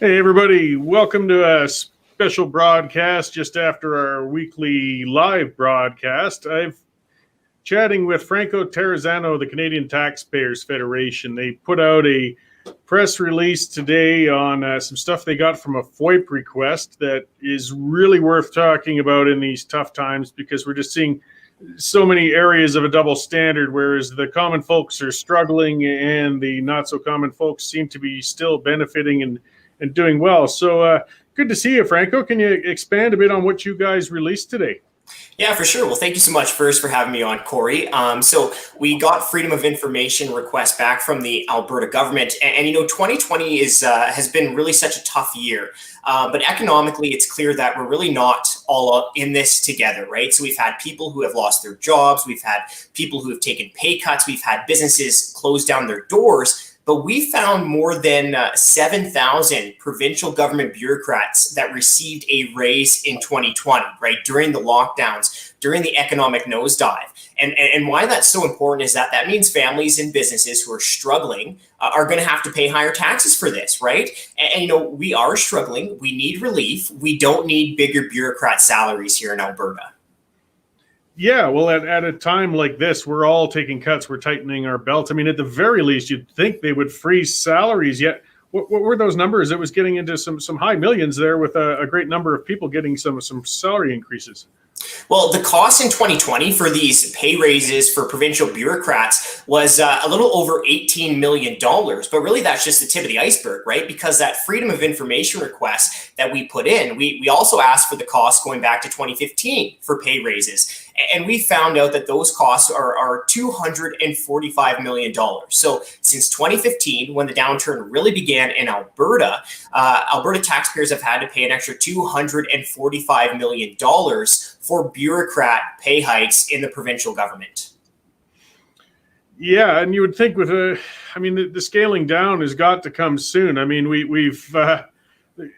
Hey, everybody. Welcome to a special broadcast just after our weekly live broadcast. I'm chatting with Franco Terrazzano, the Canadian Taxpayers Federation. They put out a press release today on some stuff they got from a FOIP request that is really worth talking about in these tough times, because we're just seeing so many areas of a double standard, whereas the common folks are struggling and the not so common folks seem to be still benefiting and doing well. So good to see you, Franco. Can you expand a bit on what you guys released today? Yeah, for sure. Well, thank you so much first for having me on, Cory. So we got freedom of information request back from the Alberta government. And 2020 has been really such a tough year. But economically, it's clear that we're really not all in this together, right? So we've had people who have lost their jobs. We've had people who have taken pay cuts. We've had businesses close down their doors. But we found more than 7,000 provincial government bureaucrats that received a raise in 2020, right, during the lockdowns, during the economic nosedive. And why that's so important is that means families and businesses who are struggling are going to have to pay higher taxes for this, right? And we are struggling. We need relief. We don't need bigger bureaucrat salaries here in Alberta. Yeah, well, at a time like this, we're all taking cuts. We're tightening our belts. I mean, at the very least, you'd think they would freeze salaries. Yet, what were those numbers? It was getting into some high millions there, with a great number of people getting some salary increases. Well, the cost in 2020 for these pay raises for provincial bureaucrats was a little over $18 million. But really, that's just the tip of the iceberg, right? Because that freedom of information request that we put in, we also asked for the cost going back to 2015 for pay raises. And we found out that those costs are $245 million. So since 2015, when the downturn really began in Alberta, Alberta taxpayers have had to pay an extra $245 million for bureaucrat pay hikes in the provincial government. Yeah, and you would think with the scaling down has got to come soon. I mean, we've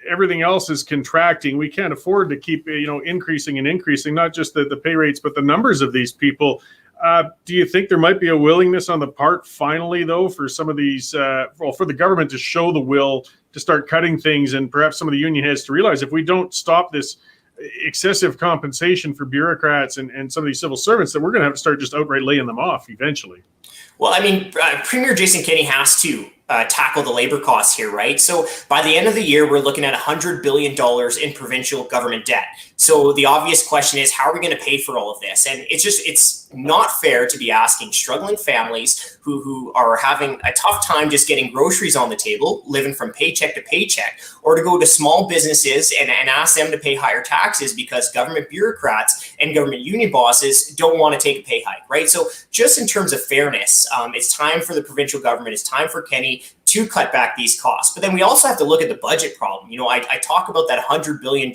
everything else is contracting. We can't afford to keep increasing and increasing, not just the pay rates, but the numbers of these people. Do you think there might be a willingness on the part finally, though, for some of these, for the government to show the will to start cutting things, and perhaps some of the union heads to realize if we don't stop this excessive compensation for bureaucrats and some of these civil servants, that we're going to have to start just outright laying them off eventually? Well, Premier Jason Kenney has to tackle the labor costs here, right? So by the end of the year, we're looking at $100 billion in provincial government debt. So the obvious question is, how are we going to pay for all of this? And it's not fair to be asking struggling families who are having a tough time just getting groceries on the table, living from paycheck to paycheck, or to go to small businesses and ask them to pay higher taxes because government bureaucrats and government union bosses don't want to take a pay hike, right? So just in terms of fairness, it's time for the provincial government, it's time for Kenney to cut back these costs. But then we also have to look at the budget problem. I talk about that $100 billion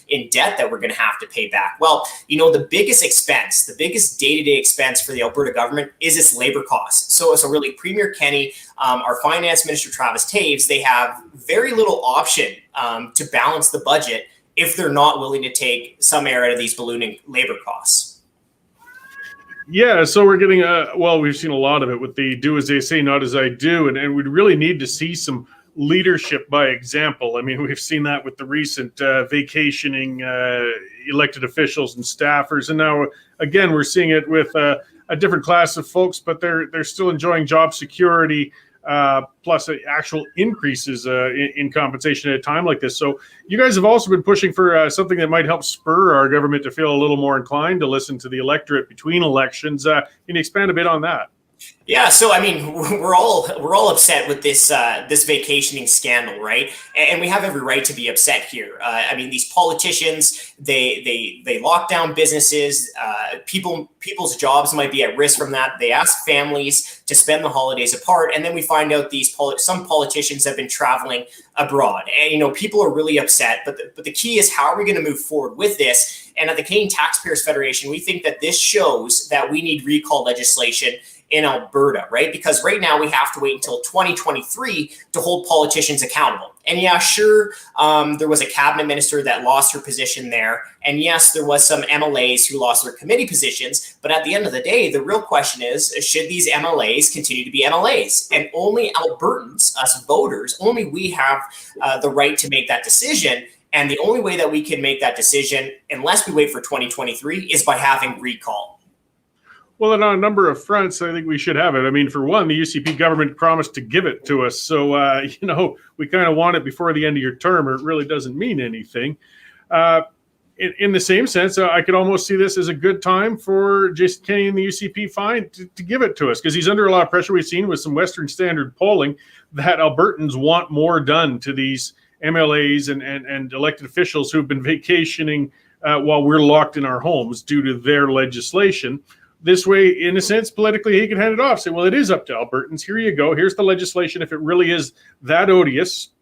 in debt that we're going to have to pay back. Well, the biggest expense, the biggest day-to-day expense for the Alberta government is its labor costs. So really, Premier Kenney, our Finance Minister Travis Taves, they have very little option to balance the budget if they're not willing to take some air out of these ballooning labor costs. Yeah, so we're getting we've seen a lot of it with the do as they say, not as I do, and we'd really need to see some leadership by example. I mean, we've seen that with the recent vacationing elected officials and staffers, and now again we're seeing it with a different class of folks, but they're still enjoying job security, plus actual increases in compensation at a time like this. So you guys have also been pushing for something that might help spur our government to feel a little more inclined to listen to the electorate between elections. Can you expand a bit on that? Yeah, so we're all upset with this vacationing scandal, right? And we have every right to be upset here. These politicians, they lock down businesses. People's jobs might be at risk from that. They ask families to spend the holidays apart, and then we find out some politicians have been traveling abroad, and people are really upset. But the key is, how are we going to move forward with this? And at the Canadian Taxpayers Federation, we think that this shows that we need recall legislation in Alberta, right? Because right now we have to wait until 2023 to hold politicians accountable. And yeah, sure, there was a cabinet minister that lost her position there. And yes, there was some MLAs who lost their committee positions. But at the end of the day, the real question is, should these MLAs continue to be MLAs? And only Albertans, us voters, only we have the right to make that decision. And the only way that we can make that decision, unless we wait for 2023, is by having recall. Well, and on a number of fronts, I think we should have it. I mean, for one, the UCP government promised to give it to us. So, we kind of want it before the end of your term, or it really doesn't mean anything. In the same sense, I could almost see this as a good time for Jason Kenney and the UCP to give it to us, because he's under a lot of pressure. We've seen with some Western Standard polling that Albertans want more done to these MLAs and elected officials who've been vacationing while we're locked in our homes due to their legislation. This way, in a sense, politically, he can hand it off. Say, well, it is up to Albertans. Here you go. Here's the legislation. If it really is that odious,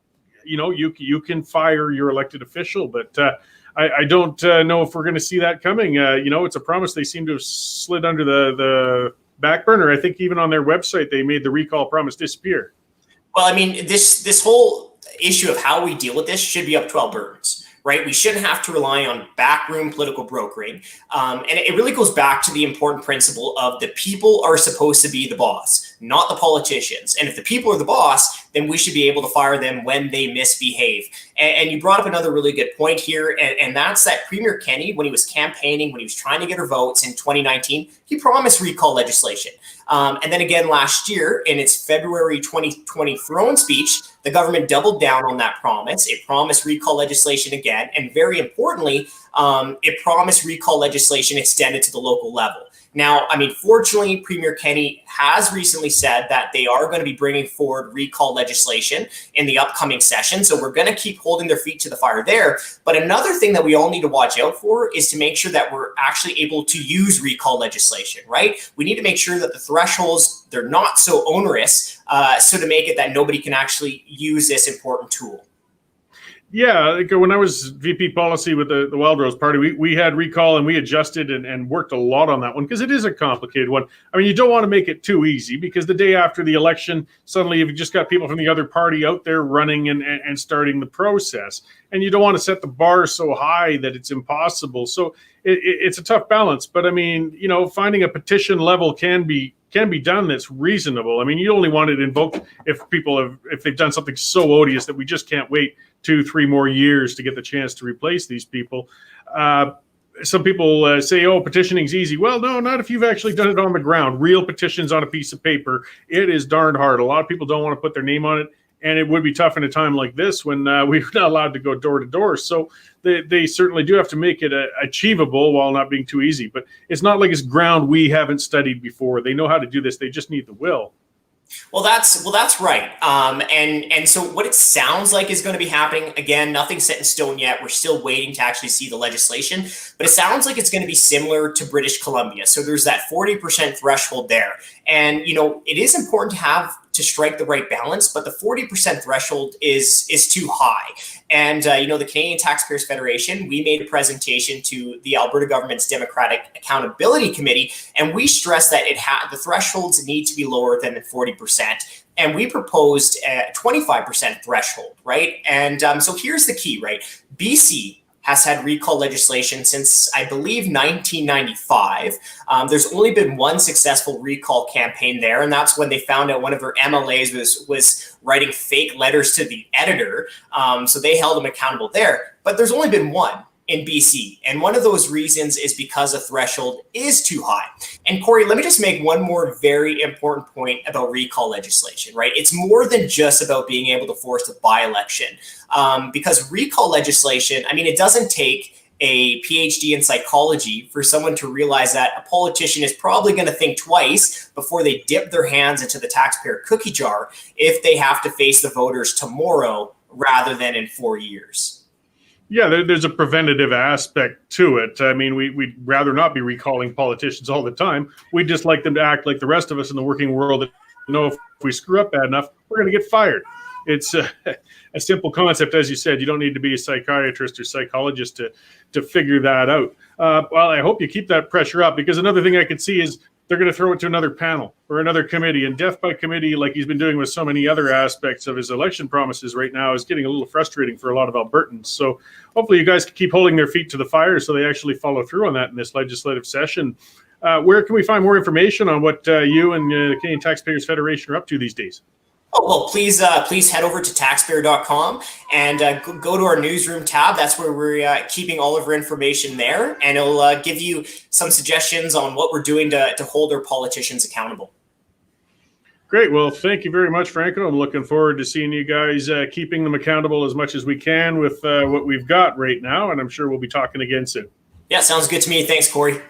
you can fire your elected official. But I don't know if we're going to see that coming. It's a promise they seem to have slid under the back burner. I think even on their website, they made the recall promise disappear. Well, I mean, this whole issue of how we deal with this should be up to Albertans. Right? We shouldn't have to rely on backroom political brokering. And it really goes back to the important principle of the people are supposed to be the boss, not the politicians. And if the people are the boss, then we should be able to fire them when they misbehave. And you brought up another really good point here, and that's that Premier Kenney, when he was campaigning, when he was trying to get her votes in 2019, he promised recall legislation. And then again last year, in its February 2020 throne speech, the government doubled down on that promise. It promised recall legislation again. And very importantly, it promised recall legislation extended to the local level. Now, I mean, fortunately, Premier Kenney has recently said that they are going to be bringing forward recall legislation in the upcoming session. So we're going to keep holding their feet to the fire there. But another thing that we all need to watch out for is to make sure that we're actually able to use recall legislation, right? We need to make sure that the thresholds, they're not so onerous, so to make it that nobody can actually use this important tool. Yeah, when I was VP policy with the Wild Rose Party, we had recall and we adjusted and worked a lot on that one because it is a complicated one. I mean, you don't want to make it too easy because the day after the election, suddenly you've just got people from the other party out there running and starting the process. And you don't want to set the bar so high that it's impossible. So it's a tough balance. But I mean, finding a petition level can be done that's reasonable. I mean, you only want it invoked if they've done something so odious that we just can't wait 2-3 more years to get the chance to replace these people. Some people say, petitioning's easy. Well, no, not if you've actually done it on the ground. Real petitions on a piece of paper. It is darn hard. A lot of people don't want to put their name on it. And it would be tough in a time like this when we're not allowed to go door to door. So they certainly do have to make it achievable while not being too easy. But it's not like it's ground we haven't studied before. They know how to do this. They just need the will. Well, that's right. And so what it sounds like is going to be happening, again, nothing's set in stone yet. We're still waiting to actually see the legislation, but it sounds like it's going to be similar to British Columbia. So there's that 40% threshold there. And, it is important to strike the right balance, but the 40% threshold is too high. And, the Canadian Taxpayers Federation, we made a presentation to the Alberta government's Democratic Accountability Committee, and we stressed that the thresholds need to be lower than the 40%. And we proposed a 25% threshold, right? And so here's the key, right? BC has had recall legislation since, I believe, 1995. There's only been one successful recall campaign there, and that's when they found out one of their MLAs was writing fake letters to the editor. So they held him accountable there. But there's only been one in BC. And one of those reasons is because the threshold is too high. And Cory, let me just make one more very important point about recall legislation, right? It's more than just about being able to force a by-election. Because recall legislation, I mean, it doesn't take a PhD in psychology for someone to realize that a politician is probably going to think twice before they dip their hands into the taxpayer cookie jar if they have to face the voters tomorrow rather than in 4 years. Yeah, there's a preventative aspect to it. I mean, we'd rather not be recalling politicians all the time. We'd just like them to act like the rest of us in the working world that know if we screw up bad enough, we're going to get fired. It's a simple concept. As you said, you don't need to be a psychiatrist or psychologist to figure that out. Well, I hope you keep that pressure up, because another thing I could see is they're going to throw it to another panel or another committee, and death by committee, like he's been doing with so many other aspects of his election promises right now, is getting a little frustrating for a lot of Albertans. So hopefully you guys can keep holding their feet to the fire so they actually follow through on that in this legislative session. Where can we find more information on what you and the Canadian Taxpayers Federation are up to these days? Oh, well, please head over to taxpayer.com and go to our newsroom tab. That's where we're keeping all of our information there, and it'll give you some suggestions on what we're doing to hold our politicians accountable. Great. Well, thank you very much, Franco. I'm looking forward to seeing you guys keeping them accountable as much as we can with what we've got right now, and I'm sure we'll be talking again soon. Yeah, sounds good to me. Thanks, Cory.